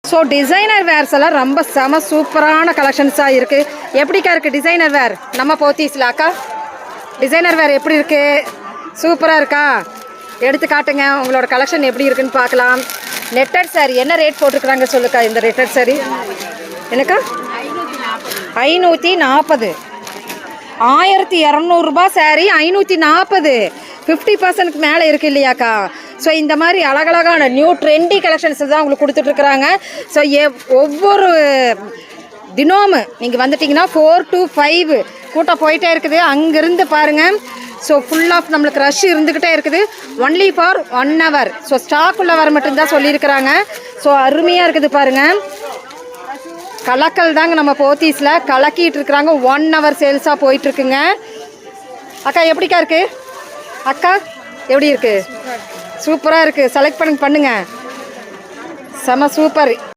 So designer verse எல்லாம் ரொம்ப செம சூப்பரான கலெக்ஷன்ஸாக இருக்குது. எப்படிக்கா இருக்குது டிசைனர் வேர் நம்ம போத்தீஸில்? அக்கா டிசைனர் வேர் எப்படி இருக்குது? சூப்பராக இருக்கா? எடுத்து காட்டுங்க உங்களோட கலெக்ஷன் எப்படி இருக்குன்னு பார்க்கலாம். நெட்டட் சாரி என்ன ரேட் போட்டிருக்குறாங்க சொல்லுக்கா? இந்த நெட்டட் சாரி என்னக்கா? 540. 1200 சாரி 540, 50% மேலே இருக்குது இல்லையாக்கா? ஸோ இந்த மாதிரி அழகழகான நியூ ட்ரெண்டி கலெக்ஷன்ஸ் தான் உங்களுக்கு கொடுத்துட்ருக்குறாங்க. ஸோ ஒவ்வொரு தினமும் நீங்கள் வந்துட்டிங்கன்னா 4 to 5 கூட்டம் போயிட்டே இருக்குது. அங்கேருந்து பாருங்கள். ஸோ ஃபுல் ஆஃப் நம்மளுக்கு ரஷ் இருந்துக்கிட்டே இருக்குது. Only for 1 hour. So stock உள்ள வர மட்டும்தான் சொல்லியிருக்கிறாங்க. ஸோ அருமையாக இருக்குது பாருங்கள். கலக்கல் தாங்க நம்ம போத்தீஸில் கலக்கிட்டு இருக்கிறாங்க. 1 hour சேல்ஸாக போயிட்டுருக்குங்க. அக்கா எப்படிக்கா இருக்குது? அக்கா எப்படி இருக்குது? சூப்பராக இருக்குது. செலக்ட் பண்ணுங்க செம சூப்பர்.